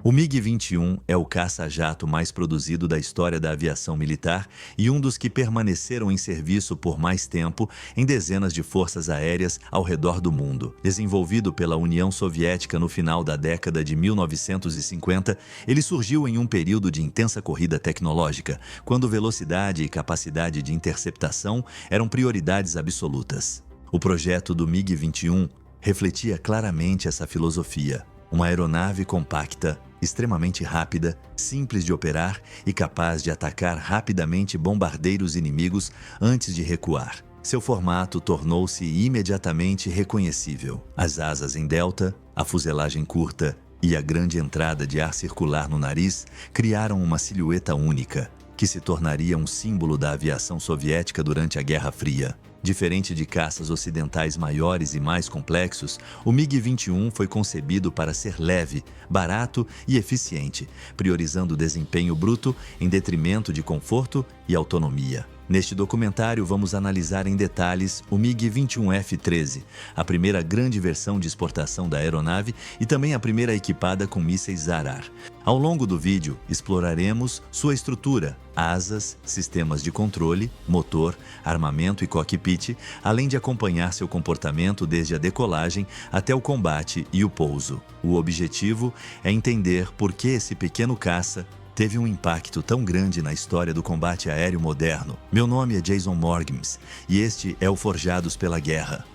O MiG-21 é o caça-jato mais produzido da história da aviação militar e um dos que permaneceram em serviço por mais tempo em dezenas de forças aéreas ao redor do mundo. Desenvolvido pela União Soviética no final da década de 1950, ele surgiu em um período de intensa corrida tecnológica, quando velocidade e capacidade de interceptação eram prioridades absolutas. O projeto do MiG-21 refletia claramente essa filosofia. Uma aeronave compacta, extremamente rápida, simples de operar e capaz de atacar rapidamente bombardeiros inimigos antes de recuar. Seu formato tornou-se imediatamente reconhecível. As asas em delta, a fuselagem curta e a grande entrada de ar circular no nariz criaram uma silhueta única, que se tornaria um símbolo da aviação soviética durante a Guerra Fria. Diferente de caças ocidentais maiores e mais complexos, o MiG-21 foi concebido para ser leve, barato e eficiente, priorizando o desempenho bruto em detrimento de conforto e autonomia. Neste documentário, vamos analisar em detalhes o MiG-21F-13, a primeira grande versão de exportação da aeronave e também a primeira equipada com mísseis Zarar. Ao longo do vídeo, exploraremos sua estrutura, asas, sistemas de controle, motor, armamento e cockpit, além de acompanhar seu comportamento desde a decolagem até o combate e o pouso. O objetivo é entender por que esse pequeno caça teve um impacto tão grande na história do combate aéreo moderno. Meu nome é Jason Morgans e este é o Forjados pela Guerra.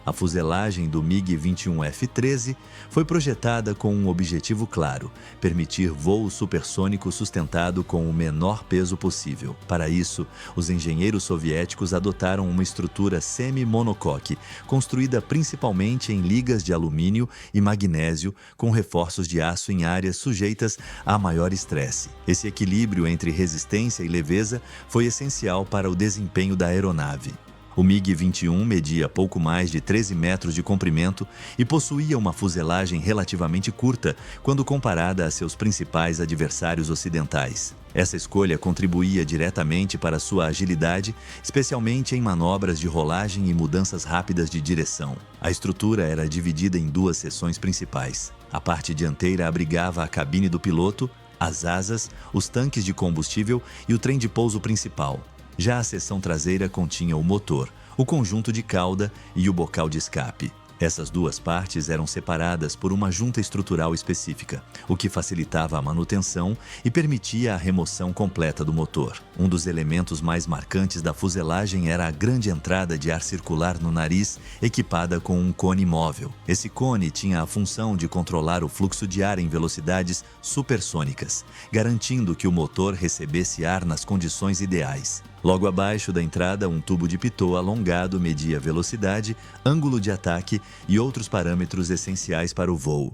A fuselagem do MiG-21F-13 foi projetada com um objetivo claro: permitir voo supersônico sustentado com o menor peso possível. Para isso, os engenheiros soviéticos adotaram uma estrutura semi-monocoque, construída principalmente em ligas de alumínio e magnésio, com reforços de aço em áreas sujeitas a maior estresse. Esse equilíbrio entre resistência e leveza foi essencial para o desempenho da aeronave. O MiG-21 media pouco mais de 13 metros de comprimento e possuía uma fuselagem relativamente curta quando comparada a seus principais adversários ocidentais. Essa escolha contribuía diretamente para sua agilidade, especialmente em manobras de rolagem e mudanças rápidas de direção. A estrutura era dividida em duas seções principais. A parte dianteira abrigava a cabine do piloto, as asas, os tanques de combustível e o trem de pouso principal. Já a seção traseira continha o motor, o conjunto de cauda e o bocal de escape. Essas duas partes eram separadas por uma junta estrutural específica, o que facilitava a manutenção e permitia a remoção completa do motor. Um dos elementos mais marcantes da fuselagem era a grande entrada de ar circular no nariz, equipada com um cone móvel. Esse cone tinha a função de controlar o fluxo de ar em velocidades supersônicas, garantindo que o motor recebesse ar nas condições ideais. Logo abaixo da entrada, um tubo de pitot alongado media velocidade, ângulo de ataque e outros parâmetros essenciais para o voo.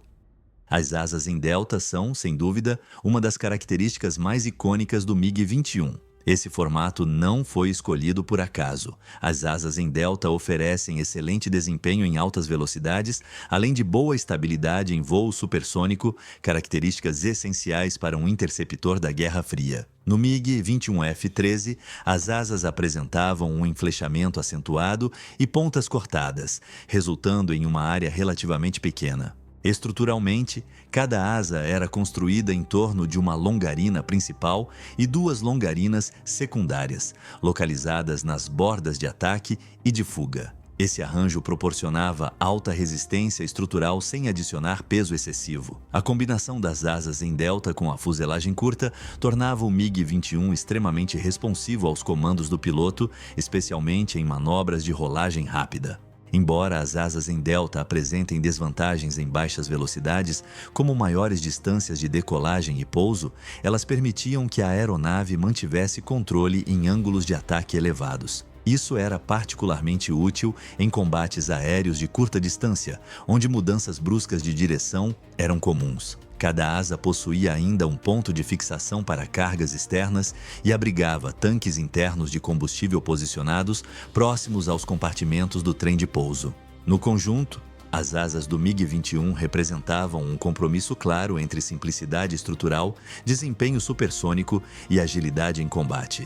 As asas em delta são, sem dúvida, uma das características mais icônicas do MiG-21. Esse formato não foi escolhido por acaso. As asas em delta oferecem excelente desempenho em altas velocidades, além de boa estabilidade em voo supersônico, características essenciais para um interceptor da Guerra Fria. No MiG-21F-13, as asas apresentavam um enflechamento acentuado e pontas cortadas, resultando em uma área relativamente pequena. Estruturalmente, cada asa era construída em torno de uma longarina principal e duas longarinas secundárias, localizadas nas bordas de ataque e de fuga. Esse arranjo proporcionava alta resistência estrutural sem adicionar peso excessivo. A combinação das asas em delta com a fuselagem curta tornava o MiG-21 extremamente responsivo aos comandos do piloto, especialmente em manobras de rolagem rápida. Embora as asas em delta apresentem desvantagens em baixas velocidades, como maiores distâncias de decolagem e pouso, elas permitiam que a aeronave mantivesse controle em ângulos de ataque elevados. Isso era particularmente útil em combates aéreos de curta distância, onde mudanças bruscas de direção eram comuns. Cada asa possuía ainda um ponto de fixação para cargas externas e abrigava tanques internos de combustível posicionados próximos aos compartimentos do trem de pouso. No conjunto, as asas do MiG-21 representavam um compromisso claro entre simplicidade estrutural, desempenho supersônico e agilidade em combate.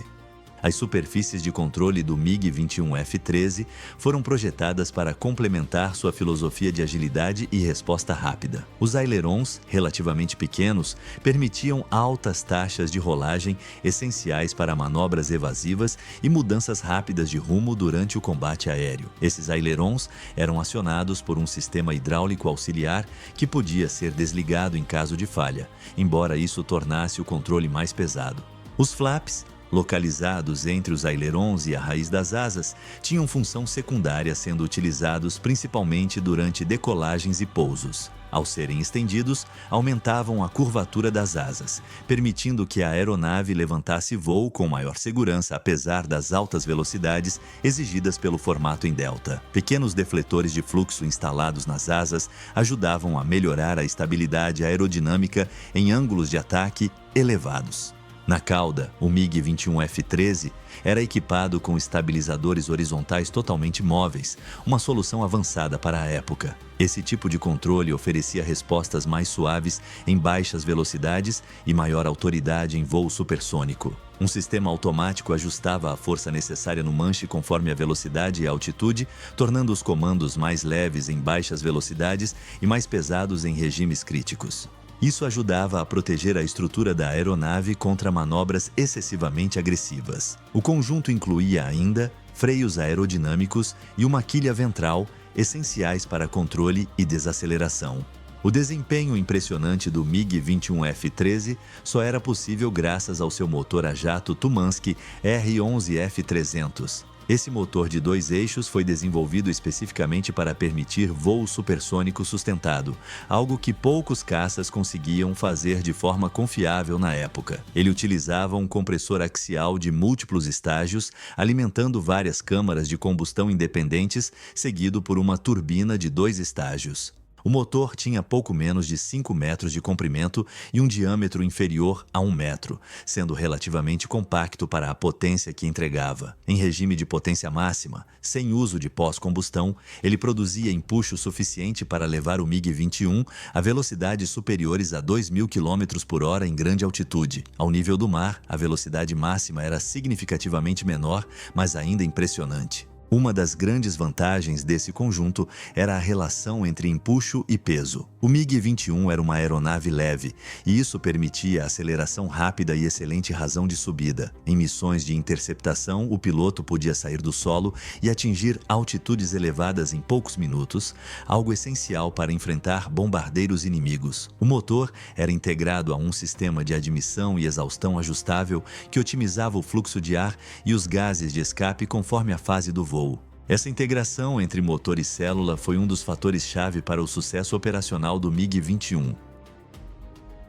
As superfícies de controle do MiG-21F-13 foram projetadas para complementar sua filosofia de agilidade e resposta rápida. Os ailerons, relativamente pequenos, permitiam altas taxas de rolagem essenciais para manobras evasivas e mudanças rápidas de rumo durante o combate aéreo. Esses ailerons eram acionados por um sistema hidráulico auxiliar que podia ser desligado em caso de falha, embora isso tornasse o controle mais pesado. Os flaps, localizados entre os ailerons e a raiz das asas, tinham função secundária, sendo utilizados principalmente durante decolagens e pousos. Ao serem estendidos, aumentavam a curvatura das asas, permitindo que a aeronave levantasse voo com maior segurança apesar das altas velocidades exigidas pelo formato em delta. Pequenos defletores de fluxo instalados nas asas ajudavam a melhorar a estabilidade aerodinâmica em ângulos de ataque elevados. Na cauda, o MiG-21F-13 era equipado com estabilizadores horizontais totalmente móveis, uma solução avançada para a época. Esse tipo de controle oferecia respostas mais suaves em baixas velocidades e maior autoridade em voo supersônico. Um sistema automático ajustava a força necessária no manche conforme a velocidade e a altitude, tornando os comandos mais leves em baixas velocidades e mais pesados em regimes críticos. Isso ajudava a proteger a estrutura da aeronave contra manobras excessivamente agressivas. O conjunto incluía ainda freios aerodinâmicos e uma quilha ventral, essenciais para controle e desaceleração. O desempenho impressionante do MiG-21F-13 só era possível graças ao seu motor a jato Tumansky R-11F300. Esse motor de 2 eixos foi desenvolvido especificamente para permitir voo supersônico sustentado, algo que poucos caças conseguiam fazer de forma confiável na época. Ele utilizava um compressor axial de múltiplos estágios, alimentando várias câmaras de combustão independentes, seguido por uma turbina de 2 estágios. O motor tinha pouco menos de 5 metros de comprimento e um diâmetro inferior a 1 metro, sendo relativamente compacto para a potência que entregava. Em regime de potência máxima, sem uso de pós-combustão, ele produzia empuxo suficiente para levar o MiG-21 a velocidades superiores a 2.000 km/h em grande altitude. Ao nível do mar, a velocidade máxima era significativamente menor, mas ainda impressionante. Uma das grandes vantagens desse conjunto era a relação entre empuxo e peso. O MiG-21 era uma aeronave leve, e isso permitia aceleração rápida e excelente razão de subida. Em missões de interceptação, o piloto podia sair do solo e atingir altitudes elevadas em poucos minutos, algo essencial para enfrentar bombardeiros inimigos. O motor era integrado a um sistema de admissão e exaustão ajustável que otimizava o fluxo de ar e os gases de escape conforme a fase do voo. Essa integração entre motor e célula foi um dos fatores-chave para o sucesso operacional do MiG-21.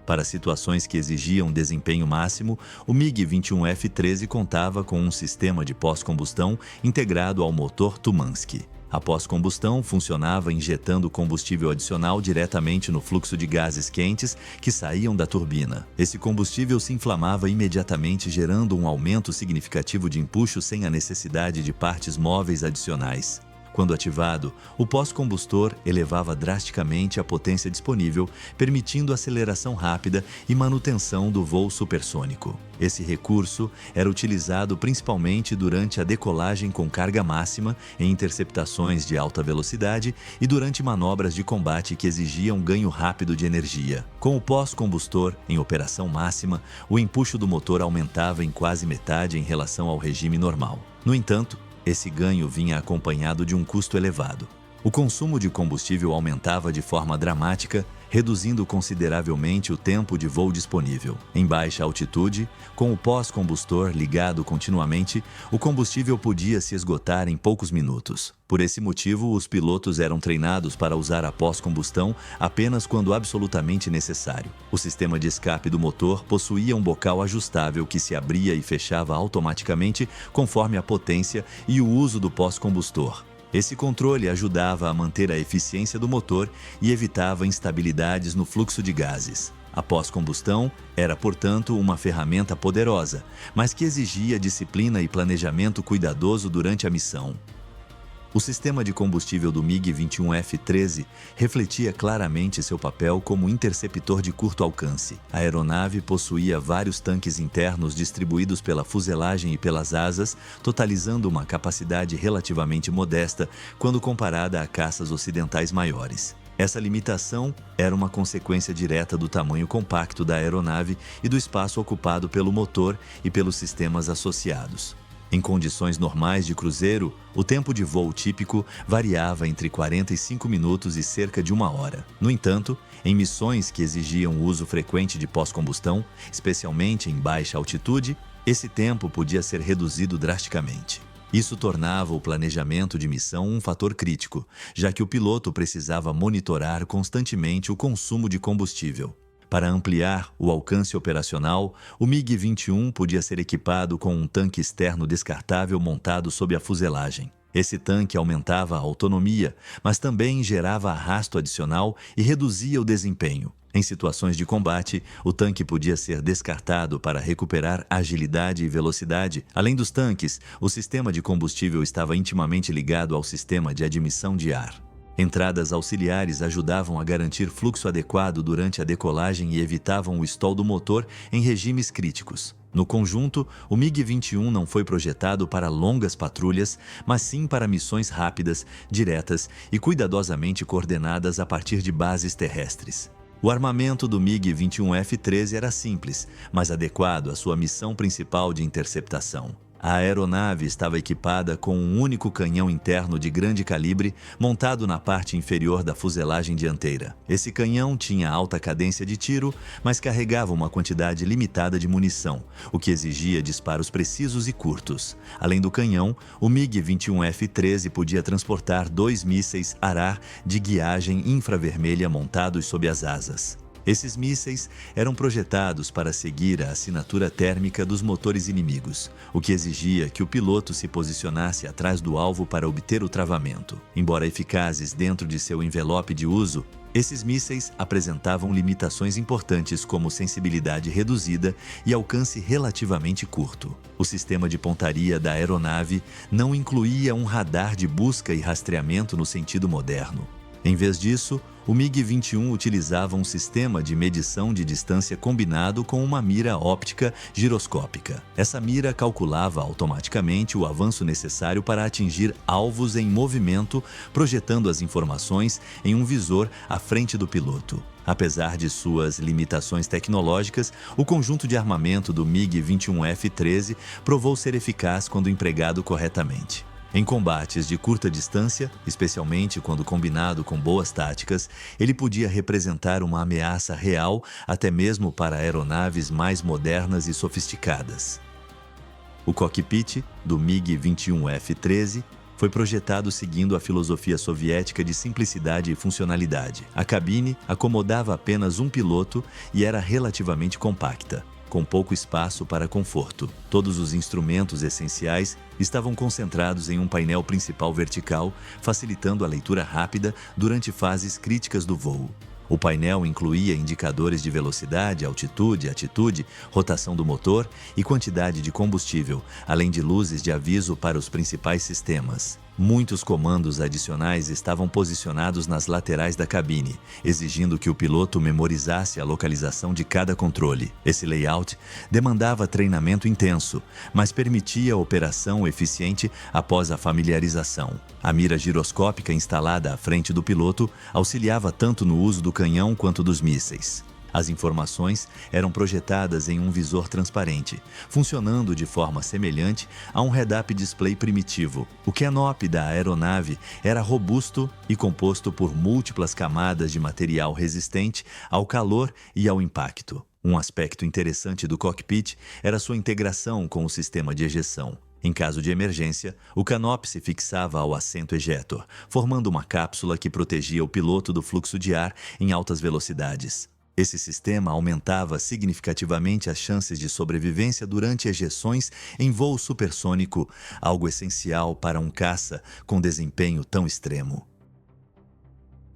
Para situações que exigiam desempenho máximo, o MiG-21F-13 contava com um sistema de pós-combustão integrado ao motor Tumansky. A pós-combustão funcionava injetando combustível adicional diretamente no fluxo de gases quentes que saíam da turbina. Esse combustível se inflamava imediatamente, gerando um aumento significativo de empuxo sem a necessidade de partes móveis adicionais. Quando ativado, o pós-combustor elevava drasticamente a potência disponível, permitindo aceleração rápida e manutenção do voo supersônico. Esse recurso era utilizado principalmente durante a decolagem com carga máxima, em interceptações de alta velocidade e durante manobras de combate que exigiam ganho rápido de energia. Com o pós-combustor em operação máxima, o empuxo do motor aumentava em quase metade em relação ao regime normal. No entanto, esse ganho vinha acompanhado de um custo elevado. O consumo de combustível aumentava de forma dramática, reduzindo consideravelmente o tempo de voo disponível. Em baixa altitude, com o pós-combustor ligado continuamente, o combustível podia se esgotar em poucos minutos. Por esse motivo, os pilotos eram treinados para usar a pós-combustão apenas quando absolutamente necessário. O sistema de escape do motor possuía um bocal ajustável que se abria e fechava automaticamente conforme a potência e o uso do pós-combustor. Esse controle ajudava a manter a eficiência do motor e evitava instabilidades no fluxo de gases. A pós-combustão era, portanto, uma ferramenta poderosa, mas que exigia disciplina e planejamento cuidadoso durante a missão. O sistema de combustível do MiG-21F-13 refletia claramente seu papel como interceptor de curto alcance. A aeronave possuía vários tanques internos distribuídos pela fuselagem e pelas asas, totalizando uma capacidade relativamente modesta quando comparada a caças ocidentais maiores. Essa limitação era uma consequência direta do tamanho compacto da aeronave e do espaço ocupado pelo motor e pelos sistemas associados. Em condições normais de cruzeiro, o tempo de voo típico variava entre 45 minutos e cerca de 1 hora. No entanto, em missões que exigiam o uso frequente de pós-combustão, especialmente em baixa altitude, esse tempo podia ser reduzido drasticamente. Isso tornava o planejamento de missão um fator crítico, já que o piloto precisava monitorar constantemente o consumo de combustível. Para ampliar o alcance operacional, o MiG-21 podia ser equipado com um tanque externo descartável montado sob a fuselagem. Esse tanque aumentava a autonomia, mas também gerava arrasto adicional e reduzia o desempenho. Em situações de combate, o tanque podia ser descartado para recuperar agilidade e velocidade. Além dos tanques, o sistema de combustível estava intimamente ligado ao sistema de admissão de ar. Entradas auxiliares ajudavam a garantir fluxo adequado durante a decolagem e evitavam o stall do motor em regimes críticos. No conjunto, o MiG-21 não foi projetado para longas patrulhas, mas sim para missões rápidas, diretas e cuidadosamente coordenadas a partir de bases terrestres. O armamento do MiG-21F-13 era simples, mas adequado à sua missão principal de interceptação. A aeronave estava equipada com um único canhão interno de grande calibre montado na parte inferior da fuselagem dianteira. Esse canhão tinha alta cadência de tiro, mas carregava uma quantidade limitada de munição, o que exigia disparos precisos e curtos. Além do canhão, o MiG-21F-13 podia transportar 2 mísseis ar-ar de guiagem infravermelha montados sob as asas. Esses mísseis eram projetados para seguir a assinatura térmica dos motores inimigos, o que exigia que o piloto se posicionasse atrás do alvo para obter o travamento. Embora eficazes dentro de seu envelope de uso, esses mísseis apresentavam limitações importantes como sensibilidade reduzida e alcance relativamente curto. O sistema de pontaria da aeronave não incluía um radar de busca e rastreamento no sentido moderno. Em vez disso, o MiG-21 utilizava um sistema de medição de distância combinado com uma mira óptica giroscópica. Essa mira calculava automaticamente o avanço necessário para atingir alvos em movimento, projetando as informações em um visor à frente do piloto. Apesar de suas limitações tecnológicas, o conjunto de armamento do MiG-21F-13 provou ser eficaz quando empregado corretamente. Em combates de curta distância, especialmente quando combinado com boas táticas, ele podia representar uma ameaça real até mesmo para aeronaves mais modernas e sofisticadas. O cockpit do MiG-21F-13 foi projetado seguindo a filosofia soviética de simplicidade e funcionalidade. A cabine acomodava apenas um piloto e era relativamente compacta, com pouco espaço para conforto. Todos os instrumentos essenciais estavam concentrados em um painel principal vertical, facilitando a leitura rápida durante fases críticas do voo. O painel incluía indicadores de velocidade, altitude, atitude, rotação do motor e quantidade de combustível, além de luzes de aviso para os principais sistemas. Muitos comandos adicionais estavam posicionados nas laterais da cabine, exigindo que o piloto memorizasse a localização de cada controle. Esse layout demandava treinamento intenso, mas permitia a operação eficiente após a familiarização. A mira giroscópica instalada à frente do piloto auxiliava tanto no uso do canhão quanto dos mísseis. As informações eram projetadas em um visor transparente, funcionando de forma semelhante a um head-up display primitivo. O canopy da aeronave era robusto e composto por múltiplas camadas de material resistente ao calor e ao impacto. Um aspecto interessante do cockpit era sua integração com o sistema de ejeção. Em caso de emergência, o canopy se fixava ao assento ejector, formando uma cápsula que protegia o piloto do fluxo de ar em altas velocidades. Esse sistema aumentava significativamente as chances de sobrevivência durante ejeções em voo supersônico, algo essencial para um caça com desempenho tão extremo.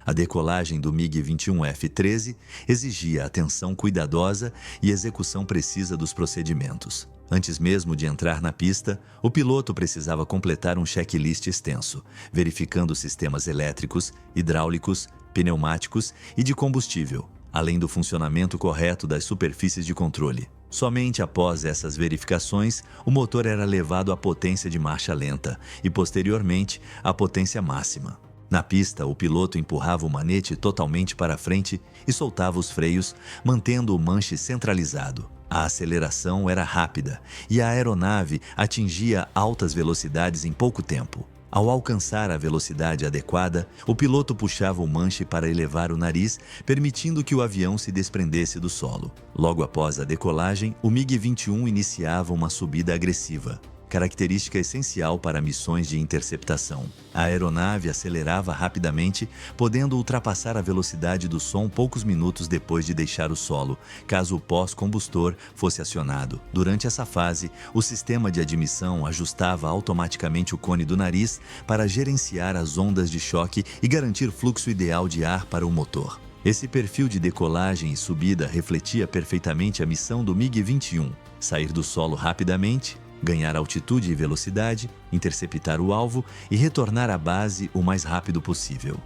A decolagem do MiG-21F-13 exigia atenção cuidadosa e execução precisa dos procedimentos. Antes mesmo de entrar na pista, o piloto precisava completar um checklist extenso, verificando sistemas elétricos, hidráulicos, pneumáticos e de combustível, além do funcionamento correto das superfícies de controle. Somente após essas verificações, o motor era levado à potência de marcha lenta e, posteriormente, à potência máxima. Na pista, o piloto empurrava o manete totalmente para frente e soltava os freios, mantendo o manche centralizado. A aceleração era rápida e a aeronave atingia altas velocidades em pouco tempo. Ao alcançar a velocidade adequada, o piloto puxava o manche para elevar o nariz, permitindo que o avião se desprendesse do solo. Logo após a decolagem, o MiG-21 iniciava uma subida agressiva, característica essencial para missões de interceptação. A aeronave acelerava rapidamente, podendo ultrapassar a velocidade do som poucos minutos depois de deixar o solo, caso o pós-combustor fosse acionado. Durante essa fase, o sistema de admissão ajustava automaticamente o cone do nariz para gerenciar as ondas de choque e garantir fluxo ideal de ar para o motor. Esse perfil de decolagem e subida refletia perfeitamente a missão do MiG-21: sair do solo rapidamente, ganhar altitude e velocidade, interceptar o alvo e retornar à base o mais rápido possível.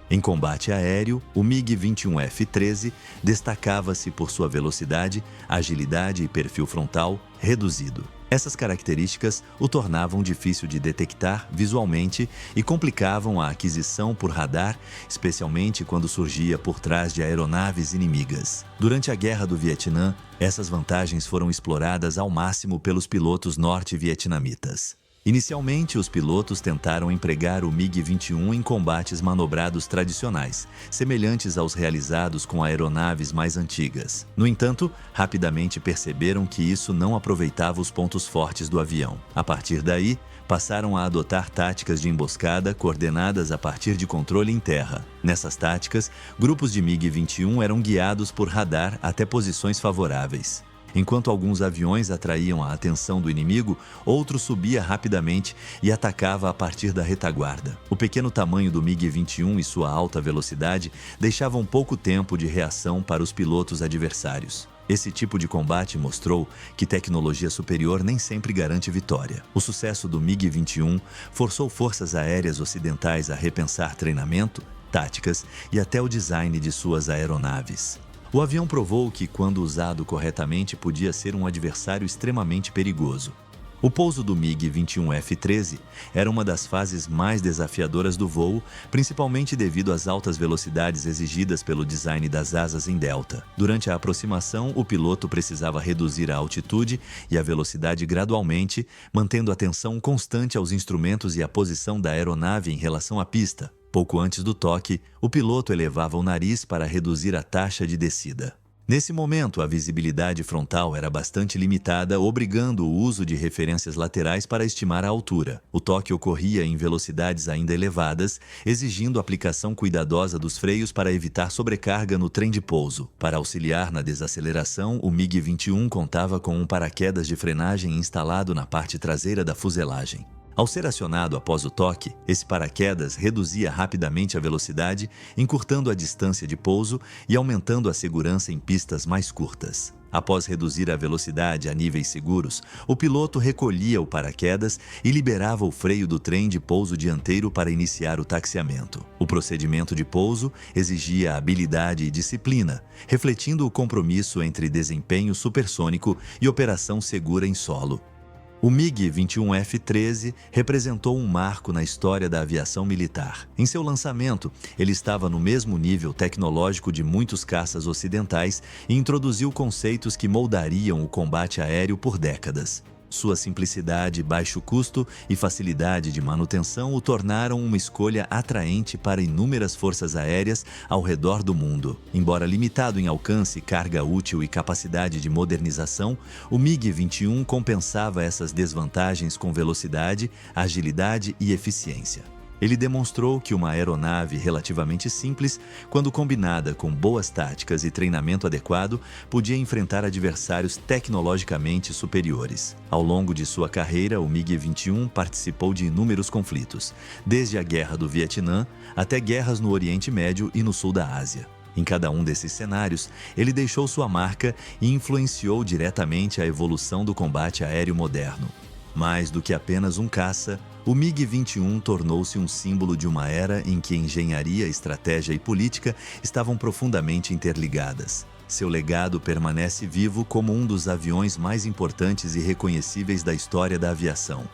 Em combate aéreo, o MiG-21F-13 destacava-se por sua velocidade, agilidade e perfil frontal reduzido. Essas características o tornavam difícil de detectar visualmente e complicavam a aquisição por radar, especialmente quando surgia por trás de aeronaves inimigas. Durante a Guerra do Vietnã, essas vantagens foram exploradas ao máximo pelos pilotos norte-vietnamitas. Inicialmente, os pilotos tentaram empregar o MiG-21 em combates manobrados tradicionais, semelhantes aos realizados com aeronaves mais antigas. No entanto, rapidamente perceberam que isso não aproveitava os pontos fortes do avião. A partir daí, passaram a adotar táticas de emboscada coordenadas a partir de controle em terra. Nessas táticas, grupos de MiG-21 eram guiados por radar até posições favoráveis. Enquanto alguns aviões atraíam a atenção do inimigo, outro subia rapidamente e atacava a partir da retaguarda. O pequeno tamanho do MiG-21 e sua alta velocidade deixavam pouco tempo de reação para os pilotos adversários. Esse tipo de combate mostrou que tecnologia superior nem sempre garante vitória. O sucesso do MiG-21 forçou forças aéreas ocidentais a repensar treinamento, táticas e até o design de suas aeronaves. O avião provou que, quando usado corretamente, podia ser um adversário extremamente perigoso. O pouso do MiG-21F-13 era uma das fases mais desafiadoras do voo, principalmente devido às altas velocidades exigidas pelo design das asas em delta. Durante a aproximação, o piloto precisava reduzir a altitude e a velocidade gradualmente, mantendo atenção constante aos instrumentos e à posição da aeronave em relação à pista. Pouco antes do toque, o piloto elevava o nariz para reduzir a taxa de descida. Nesse momento, a visibilidade frontal era bastante limitada, obrigando o uso de referências laterais para estimar a altura. O toque ocorria em velocidades ainda elevadas, exigindo aplicação cuidadosa dos freios para evitar sobrecarga no trem de pouso. Para auxiliar na desaceleração, o MiG-21 contava com um paraquedas de frenagem instalado na parte traseira da fuselagem. Ao ser acionado após o toque, esse paraquedas reduzia rapidamente a velocidade, encurtando a distância de pouso e aumentando a segurança em pistas mais curtas. Após reduzir a velocidade a níveis seguros, o piloto recolhia o paraquedas e liberava o freio do trem de pouso dianteiro para iniciar o taxiamento. O procedimento de pouso exigia habilidade e disciplina, refletindo o compromisso entre desempenho supersônico e operação segura em solo. O MiG-21F-13 representou um marco na história da aviação militar. Em seu lançamento, ele estava no mesmo nível tecnológico de muitos caças ocidentais e introduziu conceitos que moldariam o combate aéreo por décadas. Sua simplicidade, baixo custo e facilidade de manutenção o tornaram uma escolha atraente para inúmeras forças aéreas ao redor do mundo. Embora limitado em alcance, carga útil e capacidade de modernização, o MiG-21 compensava essas desvantagens com velocidade, agilidade e eficiência. Ele demonstrou que uma aeronave relativamente simples, quando combinada com boas táticas e treinamento adequado, podia enfrentar adversários tecnologicamente superiores. Ao longo de sua carreira, o MiG-21 participou de inúmeros conflitos, desde a Guerra do Vietnã até guerras no Oriente Médio e no sul da Ásia. Em cada um desses cenários, ele deixou sua marca e influenciou diretamente a evolução do combate aéreo moderno. Mais do que apenas um caça, o MiG-21 tornou-se um símbolo de uma era em que engenharia, estratégia e política estavam profundamente interligadas. Seu legado permanece vivo como um dos aviões mais importantes e reconhecíveis da história da aviação.